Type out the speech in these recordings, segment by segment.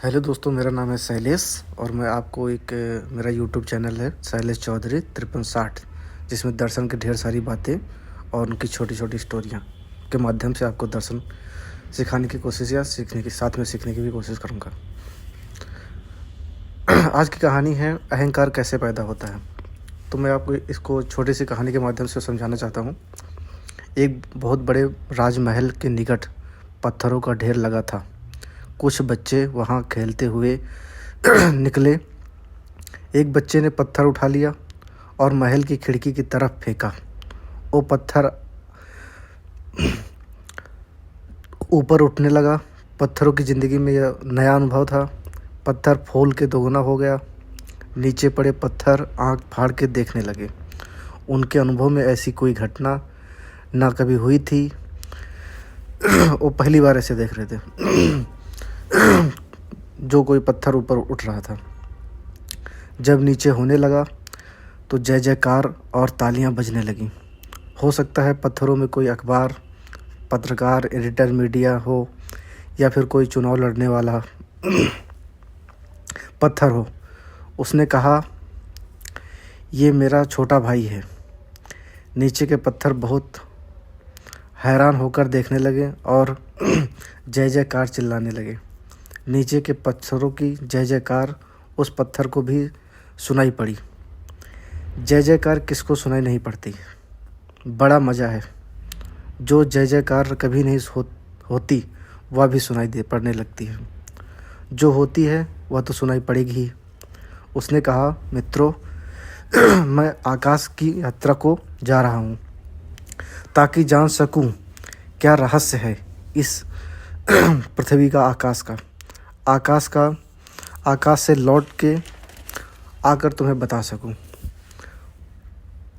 Hello दोस्तों, मेरा नाम है शैलेश और मैं आपको मेरा यूट्यूब चैनल है शैलेश चौधरी 5360, जिसमें दर्शन की ढेर सारी बातें और उनकी छोटी छोटी स्टोरियाँ के माध्यम से आपको दर्शन सिखाने की कोशिश या सीखने की भी कोशिश करूँगा। आज की कहानी है अहंकार कैसे पैदा होता है। तो मैं आपको इसको छोटी सी कहानी के माध्यम से समझाना चाहता हूँ। एक बहुत बड़े राजमहल के निकट पत्थरों का ढेर लगा था। कुछ बच्चे वहाँ खेलते हुए निकले। एक बच्चे ने पत्थर उठा लिया और महल की खिड़की की तरफ फेंका। वो पत्थर ऊपर उठने लगा। पत्थरों की ज़िंदगी में यह नया अनुभव था। पत्थर फूल के दोगुना हो गया। नीचे पड़े पत्थर आंख फाड़ के देखने लगे। उनके अनुभव में ऐसी कोई घटना ना कभी हुई थी। वो पहली बार ऐसे देख रहे थे जो कोई पत्थर ऊपर उठ रहा था। जब नीचे होने लगा तो जय जयकार और तालियां बजने लगीं। हो सकता है पत्थरों में कोई अखबार, पत्रकार, एडिटर, मीडिया हो या फिर कोई चुनाव लड़ने वाला पत्थर हो। उसने कहा, ये मेरा छोटा भाई है। नीचे के पत्थर बहुत हैरान होकर देखने लगे और जय जयकार चिल्लाने लगे। नीचे के पत्थरों की जय जयकार उस पत्थर को भी सुनाई पड़ी। जय जयकार किसको सुनाई नहीं पड़ती। बड़ा मज़ा है। जो जय जयकार कभी नहीं होती वह भी सुनाई दे पड़ने लगती है। जो होती है वह तो सुनाई पड़ेगी ही। उसने कहा, मित्रों, मैं आकाश की यात्रा को जा रहा हूँ ताकि जान सकूँ क्या रहस्य है इस पृथ्वी का, आकाश से लौट के आकर तुम्हें बता सकूं।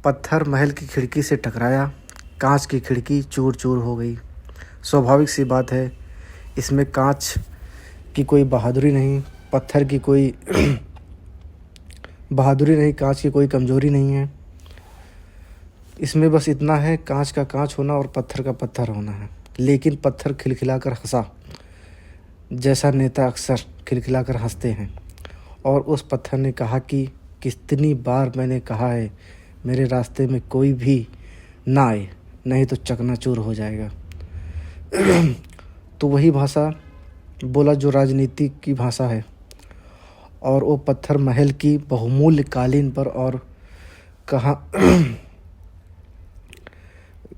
पत्थर महल की खिड़की से टकराया। कांच की खिड़की चूर चूर हो गई। स्वाभाविक सी बात है, इसमें कांच की कोई बहादुरी नहीं, पत्थर की कोई बहादुरी नहीं, कांच की कोई कमज़ोरी नहीं है। इसमें बस इतना है, कांच का कांच होना और पत्थर का पत्थर होना है। लेकिन पत्थर खिलखिलाकर हंसा, जैसा नेता अक्सर खिलखिलाकर हंसते हैं। और उस पत्थर ने कहा कि कितनी बार मैंने कहा है, मेरे रास्ते में कोई भी ना आए, नहीं तो चकनाचूर हो जाएगा। तो वही भाषा बोला जो राजनीति की भाषा है। और वो पत्थर महल की बहुमूल्य कालीन पर और कहा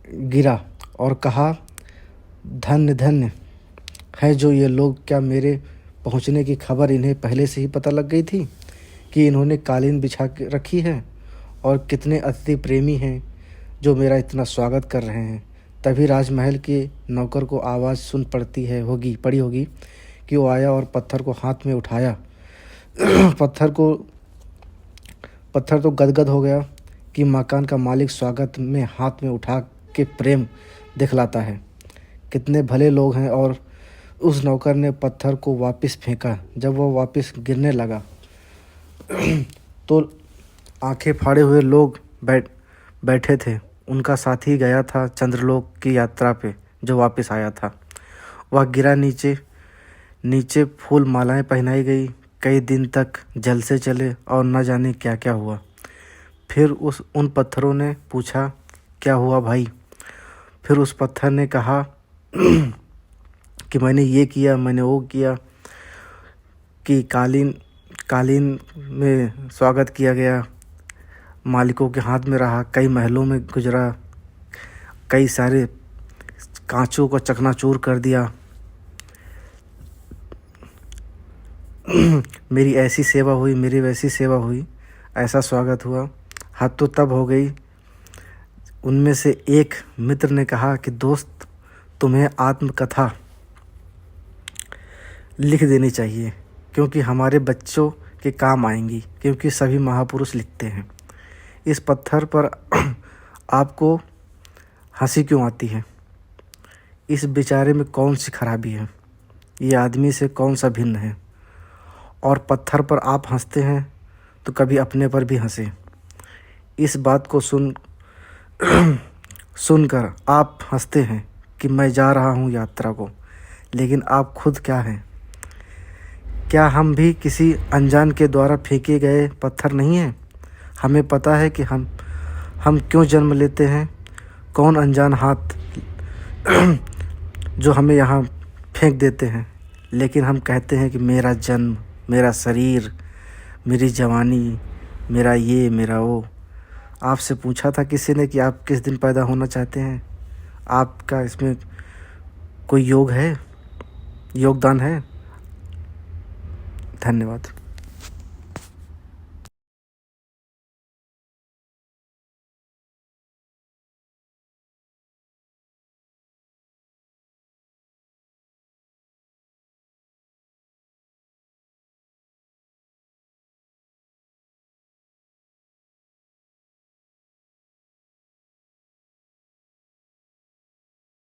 गिरा और कहा, धन्य धन्य है जो ये लोग। क्या मेरे पहुंचने की खबर इन्हें पहले से ही पता लग गई थी कि इन्होंने कालीन बिछा के रखी है। और कितने अतिथि प्रेमी हैं जो मेरा इतना स्वागत कर रहे हैं। तभी राजमहल के नौकर को आवाज़ सुन पड़ी होगी कि वो आया और पत्थर को हाथ में उठाया। पत्थर तो गदगद हो गया कि मकान का मालिक स्वागत में हाथ में उठा के प्रेम दिखलाता है। कितने भले लोग हैं। और उस नौकर ने पत्थर को वापस फेंका। जब वह वापस गिरने लगा तो आंखें फाड़े हुए लोग बैठे थे। उनका साथी गया था चंद्रलोक की यात्रा पे, जो वापस आया था। वह गिरा। नीचे फूल मालाएं पहनाई गई। कई दिन तक जलसे चले और न जाने क्या क्या हुआ। फिर उन पत्थरों ने पूछा, क्या हुआ भाई? फिर उस पत्थर ने कहा कि मैंने ये किया, मैंने वो किया, कि कालीन में स्वागत किया गया, मालिकों के हाथ में रहा, कई महलों में गुजरा, कई सारे कांचों को चकनाचूर कर दिया। मेरी ऐसी सेवा हुई, मेरी वैसी सेवा हुई, ऐसा स्वागत हुआ। हद तो तब हो गई। उनमें से एक मित्र ने कहा कि दोस्त, तुम्हें आत्मकथा लिख देनी चाहिए, क्योंकि हमारे बच्चों के काम आएंगी, क्योंकि सभी महापुरुष लिखते हैं। इस पत्थर पर आपको हंसी क्यों आती है? इस बेचारे में कौन सी खराबी है? ये आदमी से कौन सा भिन्न है? और पत्थर पर आप हंसते हैं तो कभी अपने पर भी हंसे। इस बात को सुनकर आप हंसते हैं कि मैं जा रहा हूँ यात्रा को, लेकिन आप खुद क्या हैं? क्या हम भी किसी अनजान के द्वारा फेंके गए पत्थर नहीं हैं? हमें पता है कि हम क्यों जन्म लेते हैं, कौन अनजान हाथ जो हमें यहाँ फेंक देते हैं, लेकिन हम कहते हैं कि मेरा जन्म, मेरा शरीर, मेरी जवानी, मेरा ये, मेरा वो। आपसे पूछा था किसी ने कि आप किस दिन पैदा होना चाहते हैं? आपका इसमें कोई योगदान है? धन्यवाद।